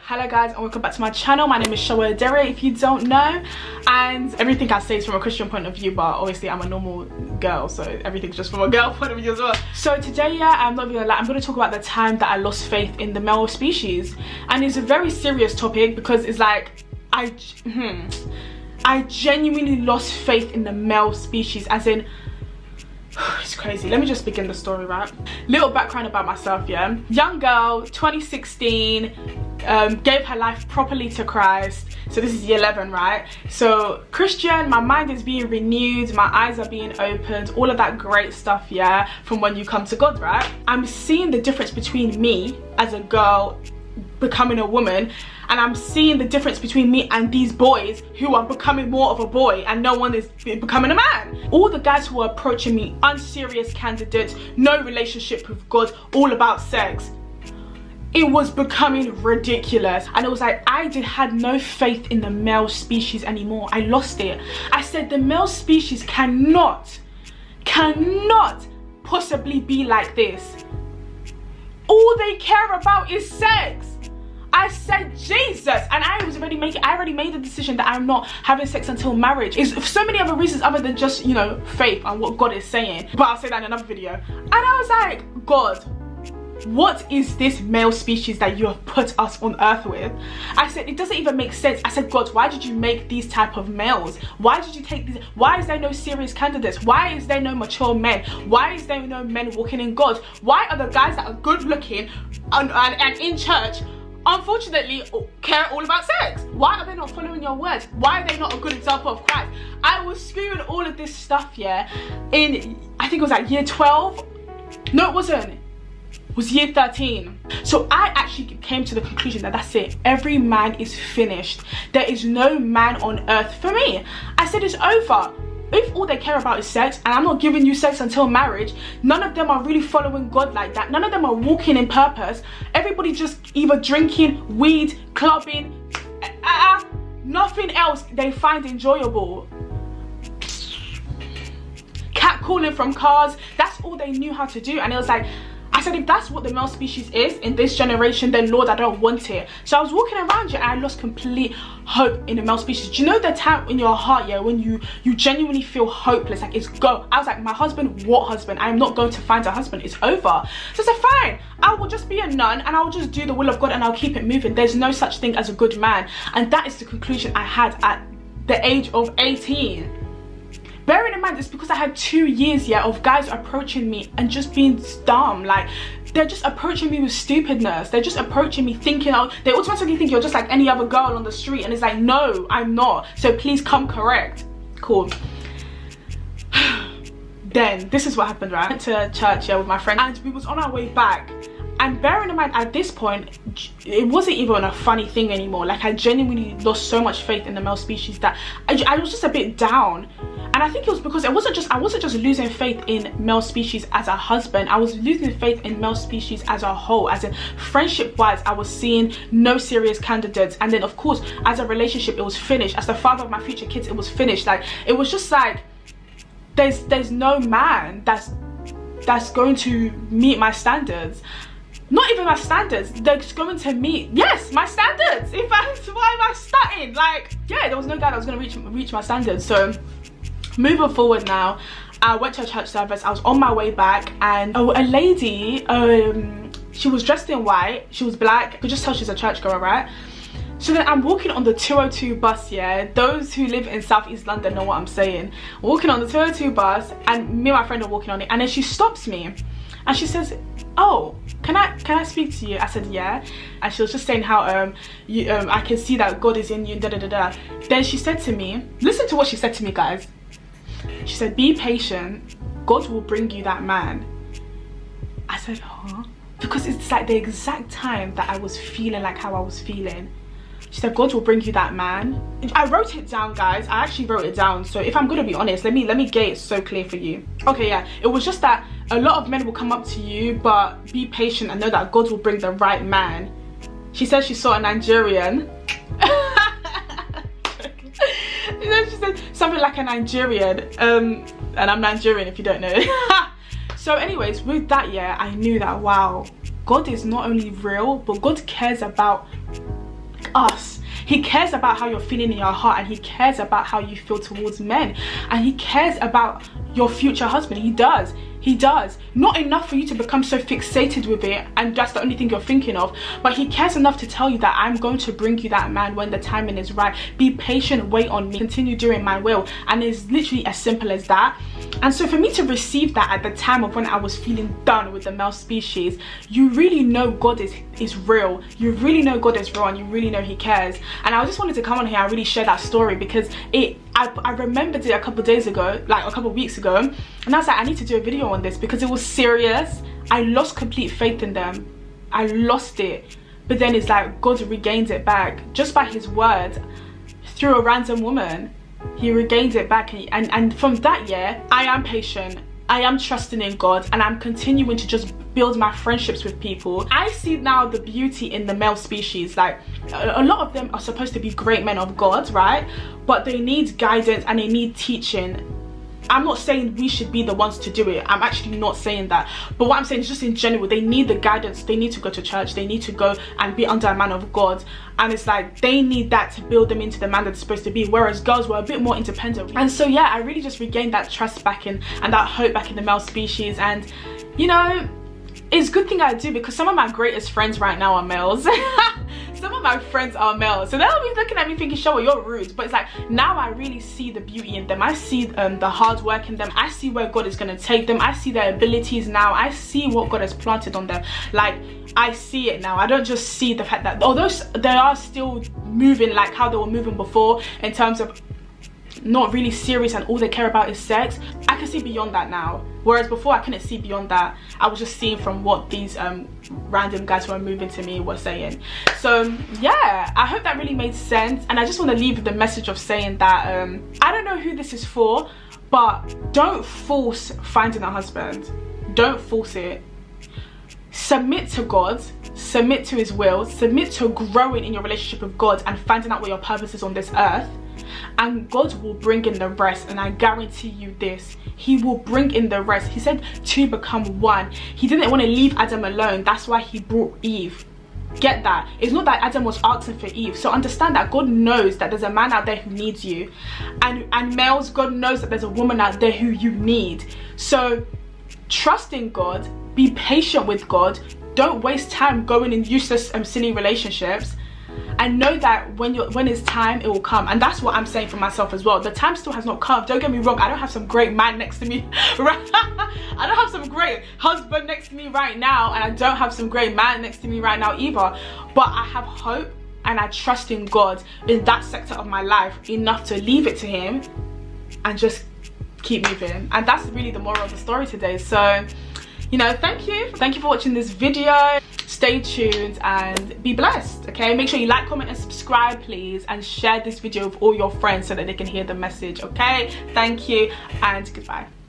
Hello guys and welcome back to my channel. My name is Showa Adere if you don't know, and everything I say is from a Christian point of view, but obviously I'm a normal girl, so everything's just from a girl point of view as well. So today, I'm not gonna lie, I'm gonna talk about the time that I lost faith in the male species, and it's a very serious topic because it's like I genuinely lost faith in the male species, as in it's crazy. Let me just begin the story, right? Little background about myself, yeah. Young girl, 2016, gave her life properly to Christ. So this is year 11, right? So Christian, my mind is being renewed, my eyes are being opened, all of that great stuff, yeah, from when you come to God, right? I'm seeing the difference between me as a girl becoming a woman, and I'm seeing the difference between me and these boys who are becoming more of a boy and no one is becoming a man. All the guys who are approaching me, unserious candidates, no relationship with God, all about sex. It was becoming ridiculous, and it was like I had no faith in the male species anymore. I lost it. I said the male species cannot possibly be like this. All they care about is sex. I said Jesus, and I already made the decision that I'm not having sex until marriage. It's so many other reasons other than just, you know, faith and what God is saying, but I'll say that in another video. And I was like, God, what is this male species that you have put us on earth with? I said, it doesn't even make sense. I said, God, why did you make these type of males? Why did you take these? Why is there no serious candidates? Why is there no mature men? Why is there no men walking in God? Why are the guys that are good looking and in church, unfortunately, care all about sex? Why are they not following your words? Why are they not a good example of Christ? I was spewing all of this stuff, yeah, in, I think it was like year 12. No, it wasn't. It was year 13. So I actually came to the conclusion that that's it. Every man is finished. There is no man on earth for me. I said it's over. If all they care about is sex, and I'm not giving you sex until marriage, none of them are really following God like that. None of them are walking in purpose. Everybody just either drinking, weed, clubbing, nothing else they find enjoyable. Catcalling from cars, that's all they knew how to do. And it was like, I said, if that's what the male species is in this generation, then Lord, I don't want it. So I was walking around you and I lost complete hope in the male species. Do you know the time in your heart, yeah, when you genuinely feel hopeless, like it's go? I was like, my husband, what husband? I'm not going to find a husband, it's over. So I said, fine, I will just be a nun and I'll just do the will of God and I'll keep it moving. There's no such thing as a good man. And that is the conclusion I had at the age of 18. Bearing in mind, it's because I had 2 years, yeah, of guys approaching me and just being dumb. Like, they're just approaching me with stupidness. They're just approaching me thinking, oh, they automatically think you're just like any other girl on the street. And it's like, no, I'm not. So please come correct. Cool. Then, this is what happened, right? I went to church, yeah, with my friend, and we was on our way back. And bearing in mind, at this point, it wasn't even a funny thing anymore. Like, I genuinely lost so much faith in the male species that I was just a bit down. And I think it was because I wasn't just losing faith in male species as a husband. I was losing faith in male species as a whole. As in, friendship-wise, I was seeing no serious candidates. And then, of course, as a relationship, it was finished. As the father of my future kids, it was finished. Like, it was just like, there's no man that's going to meet my standards. Not even my standards, they're just going to meet, yes, my standards. In fact, why am I starting? Like, yeah, there was no guy that was going to reach my standards. So moving forward now, I went to a church service. I was on my way back, and a lady, she was dressed in white, she was black. I could just tell she's a churchgoer, right? So then I'm walking on the 202 bus, yeah. Those who live in Southeast London know what I'm saying. Walking on the 202 bus, and me and my friend are walking on it, and then she stops me and she says, oh, can I speak to you? I said, yeah. And she was just saying how I can see that God is in you, da da da da. Then she said to me, listen to what she said to me, guys. She said, be patient, God will bring you that man. I said, huh? Because it's like the exact time that I was feeling like how I was feeling. She said, God will bring you that man. I wrote it down, guys. I actually wrote it down. So if I'm gonna be honest, let me get it so clear for you. Okay, yeah. It was just that a lot of men will come up to you, but be patient and know that God will bring the right man. She said she saw a Nigerian. She said something like a Nigerian. And I'm Nigerian if you don't know. So anyways, with that, yeah, I knew that, wow, God is not only real, but God cares about us. He cares about how you're feeling in your heart, and he cares about how you feel towards men, and he cares about your future husband. He does. He does. Not enough for you to become so fixated with it and that's the only thing you're thinking of, but he cares enough to tell you that I'm going to bring you that man when the timing is right. Be patient, wait on me, continue doing my will. And it's literally as simple as that. And so for me to receive that at the time of when I was feeling done with the male species, you really know God is real. You really know God is real, and you really know he cares. And I just wanted to come on here and really share that story, because I remembered it a couple of days ago, like a couple of weeks ago, and I was like, I need to do a video on this because it was serious. I lost complete faith in them. I lost it. But then it's like God regains it back just by his word through a random woman. He regains it back, and from that year I am patient, I am trusting in God, and I'm continuing to just build my friendships with people. I see now the beauty in the male species. Like a lot of them are supposed to be great men of God, right? But they need guidance and they need teaching. I'm not saying we should be the ones to do it. I'm actually not saying that. But what I'm saying is just in general, they need the guidance. They need to go to church. They need to go and be under a man of God. And it's like they need that to build them into the man that they're supposed to be. Whereas girls were a bit more independent. And so yeah, I really just regained that trust back in and that hope back in the male species. And you know, it's a good thing I do, because some of my greatest friends right now are males. Some of my friends are males, so they'll be looking at me thinking, Showa, you're rude. But it's like, now I really see the beauty in them. I see the hard work in them. I see where God is going to take them. I see their abilities now. I see what God has planted on them. Like, I see it now. I don't just see the fact that although they are still moving like how they were moving before, in terms of not really serious and all they care about is sex, I can see beyond that now. Whereas before I couldn't see beyond that. I was just seeing from what these random guys who are moving to me were saying. So yeah, I hope that really made sense. And I just want to leave with the message of saying that I don't know who this is for, but don't force finding a husband. Don't force it. Submit to God, submit to his will, submit to growing in your relationship with God and finding out what your purpose is on this earth. And God will bring in the rest, and I guarantee you this, he will bring in the rest. He said to become one. He didn't want to leave Adam alone. That's why he brought Eve. Get that? It's not that Adam was asking for Eve. So understand that God knows that there's a man out there who needs you, and males, God knows that there's a woman out there who you need. So trust in God, be patient with God, don't waste time going in useless silly relationships, and know that when it's time, it will come. And that's what I'm saying for myself as well. The time still has not come. Don't get me wrong, I don't have some great man next to me right? I don't have some great husband next to me right now, and I don't have some great man next to me right now either, but I have hope and I trust in God in that sector of my life enough to leave it to him and just keep moving. And that's really the moral of the story today. So you know, thank you for watching this video. Stay tuned and be blessed. Okay, make sure you like, comment and subscribe please, and share this video with all your friends so that they can hear the message. Okay, thank you and goodbye.